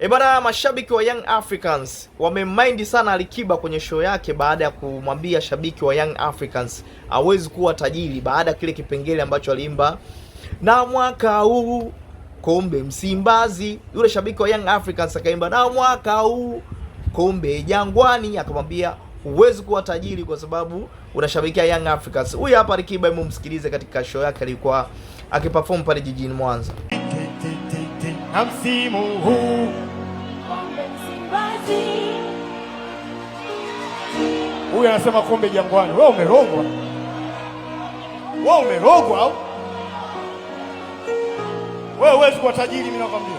Bana, mashabiki wa Young Africans wamemind sana Alikiba kwenye show yake baada ya kumwambia shabiki wa Young Africans hawezi kuwa tajiri baada ya kile kipengele ambacho aliimba na mwaka huu kombe Msimbazi. Yule shabiki wa Young Africans akaimba na mwaka huu kombe Jangwani, akamwambia huwezi kuwa tajiri kwa sababu unashabikia Young Africans. Huyu hapa Alikiba, hebu msikilize katika show yake alikuwa akiperform pale jijini Mwanza. Na msimu huu huyu anasema kombe Jangwani. Wewe umerogwa, wewe umerogwa au wewe huwezi kuwa tajiri, mimi nakwambia.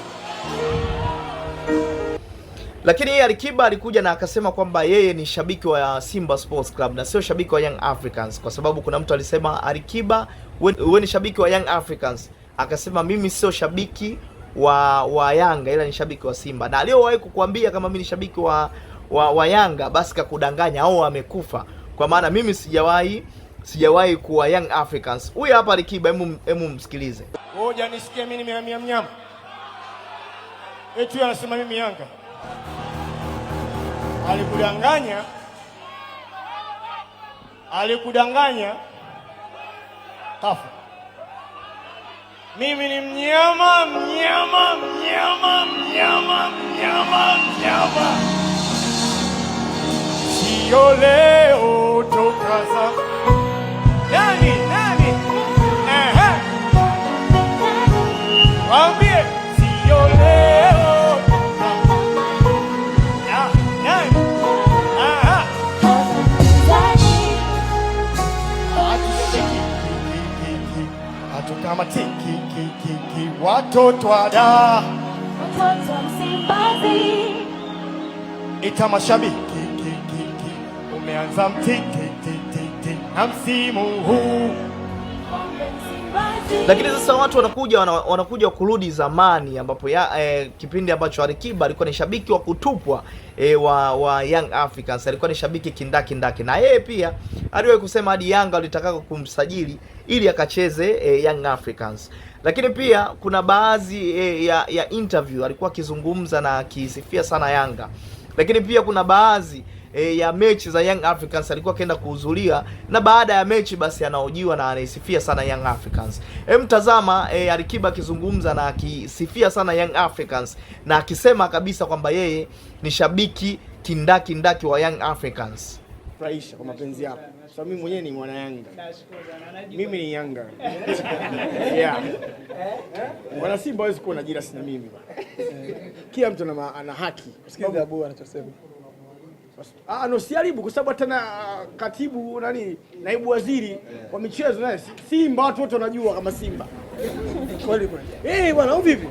Lakini Alikiba alikuja na akasema kwamba yeye ni shabiki wa Simba Sports Club na sio shabiki wa Young Africans, kwa sababu kuna mtu alisema Alikiba, wewe ni shabiki wa Young Africans. Akasema mimi sio shabiki wa Yanga ila ni shabiki wa Simba. Na aliyowahi kukuambia kama mimi ni shabiki wa Yanga basi kakudanganya au amekufa, kwa maana mimi sijawahi kuwa Young Africans. Huyu hapa Alikiba, hebu msikilize. Ngoja nisikie mimi nimehamia mnyama. Eti anasema mimi Yanga. Alikudanganya kafa. Mimi ni mnyama. Sio leo toka sasa. Nani? Waambie sio leo. Nani? Kama tiki watoto ada Msimbazi ita mashabiki umeanza mtiki na msimu huu. Lakini sasa watu wanakuja kurudi zamani ambapo kipindi ambacho Alikiba alikuwa ni shabiki wa kutupwa wa Young Africans, alikuwa ni shabiki kindaki, na yeye pia aliwahi kusema hadi Yanga walitaka kumsajili ili akacheze Young Africans. Lakini pia kuna baadhi ya interview alikuwa akizungumza na akisifia sana Yanga. Lakini pia kuna baadhi ya mechi za Young Africans alikuwa akaenda kuhudhuria, na baada ya mechi basi anaojiwa na anaisifia sana Young Africans. Mtazama Alikiba akizungumza na akisifia sana Young Africans na akisema kabisa kwamba yeye ni shabiki kindaki wa Young Africans. Fraisha kwa mapenzi yako. Sasa mimi mwenyewe ni mwana Yanga. Mimi ni Yanga. Yeah. Wana Simba hawezi kuwa na jira sina mimi bwana. Kila mtu ana haki. Sikiza Abu anachosema. No siharibu kwa sababu hata na katibu naibu waziri wa michezo naye Simba watu wote wanajua kama Simba. Kweli. Bwana vipi?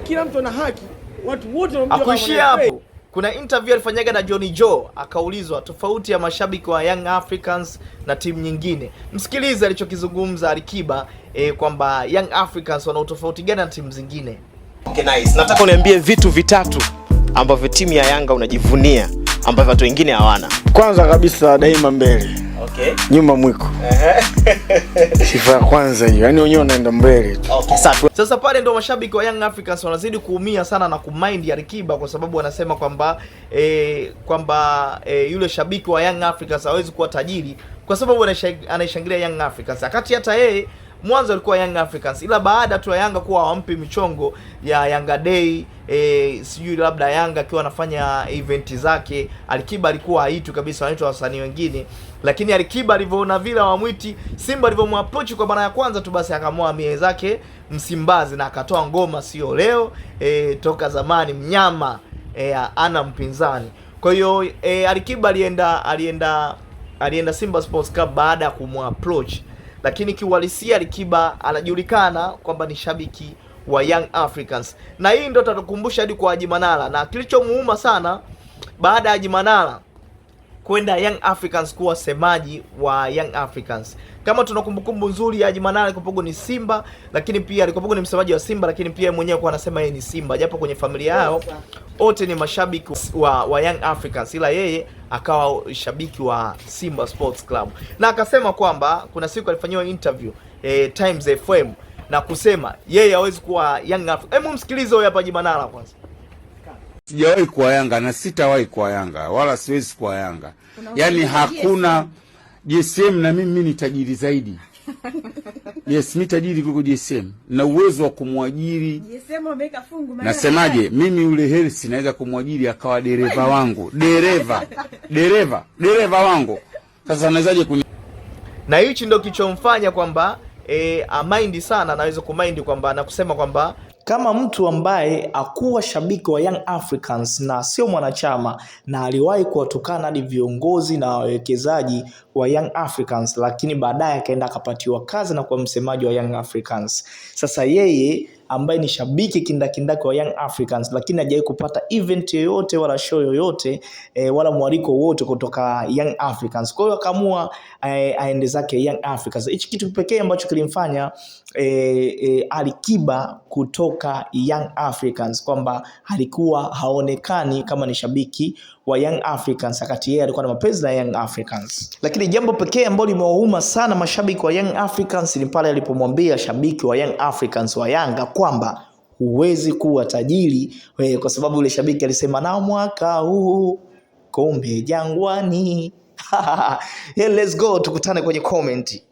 Kila mtu ana haki. Watu wote wanamjua kama Akuishia hapo. Kuna interview alifanyaga na Johnny Joe, akaulizwa tofauti ya mashabiki wa Young Africans na timu nyingine. Msikilize alichokizungumza Alikiba kwamba Young Africans wana utofauti gani na timu zingine. Okay, nice. Nataka uniambie vitu vitatu ambavyo timu ya Yanga unajivunia ambavyo watu wengine hawana. Kwanza kabisa daima mbele. Okay. Nyuma mwiko. Sifa ya kwanza hiyo. Yaani wenyewe wanaenda mbele. Okay, sasa pale ndo mashabiki wa Young Africans wanazidi kuumia sana na kumind Alikiba, kwa sababu wanasema kwamba yule shabiki wa Young Africans hawezi kuwa tajiri kwa sababu anaishangilia Young Africans. Akati hata yeye mwanzo alikuwa Young Africans, ila baada tu ya Yanga kuwa hawampi michongo ya Yanga Day, sijui labda Yanga akiwa anafanya event zake, Alikiba alikuwa haitu kabisa, wanaitwa wasanii wengine. Lakini Alikiba alivyoona vile hawamwiti, Simba alivyomapproach kwa mara ya kwanza tu, basi akaamua mie zake Msimbazi na akatoa ngoma sio leo, toka zamani mnyama, ana mpinzani. Kwa hiyo Alikiba alienda Simba Sports Club baada ya kumapproach. Lakini kiuhalisia Alikiba anajulikana kwamba ni shabiki wa Young Africans. Na hii ndio tutakukumbusha hadi kwa Haji Manara, na kilichomuuma sana baada ya Haji Manara kwenda Young Africans kuwa semaji wa Young Africans. Kama tuna kumbukumbu nzuri ya Haji Manara alikopogo ni Simba, lakini pia alikopogo ni msemaji wa Simba, lakini pia mwenyewe kwa anasema yeye ni Simba, japo kwenye familia yao wote ni mashabiki wa Young Africans, ila yeye akawa shabiki wa Simba Sports Club. Na akasema kwamba kuna siku alifanywa interview Times FM na kusema yeye hawezi kuwa Young Africans. Hebu msikilize huyo hapa Haji Manara kwanza. Sijawahi kuwa Yanga na sitawahi kuwa Yanga wala siwezi kuwa Yanga. Yaani hakuna GSM na mimi ni tajiri zaidi. Yes, mimi tajiri kuliko GSM. Na uwezo wa kumwajiri. GSM wameka fungu maana. Nasemaje? Mimi yule Hersi naweza kumwajiri akawa dereva wangu. Dereva wangu. Sasa nawezaje na hichi ndio kichomfanya kwamba amindi sana, anaweza kumind kwamba na kusema kwamba kama mtu ambaye akuwa shabiki wa Young Africans na sio mwanachama na aliwahi kuwatukana hadi viongozi na wawekezaji wa Young Africans, lakini baadaye akaenda akapatiwa kazi na kuwa msemaji wa Young Africans. Sasa yeye ambaye ni shabiki kindakindaki wa Young Africans lakini hajawahi kupata event yoyote wala show yoyote wala mwaliko wote kutoka Young Africans, kwa hiyo akaamua aende zake Young Africans. Hichi kitu pekee ambacho kilimfanya Ali Kiba kutoka Young Africans, kwamba alikuwa haonekani kama ni shabiki wa Young Africans wakati yeye alikuwa na mapenzi na Young Africans. Lakini jambo pekee ambalo limewauma sana mashabiki wa Young Africans ni pale alipomwambia shabiki wa Young Africans wa Yanga kwamba huwezi kuwa tajiri kwa sababu yule shabiki alisema na mwaka huu kombe Jangwani. Hey, let's go tukutane kwenye comment.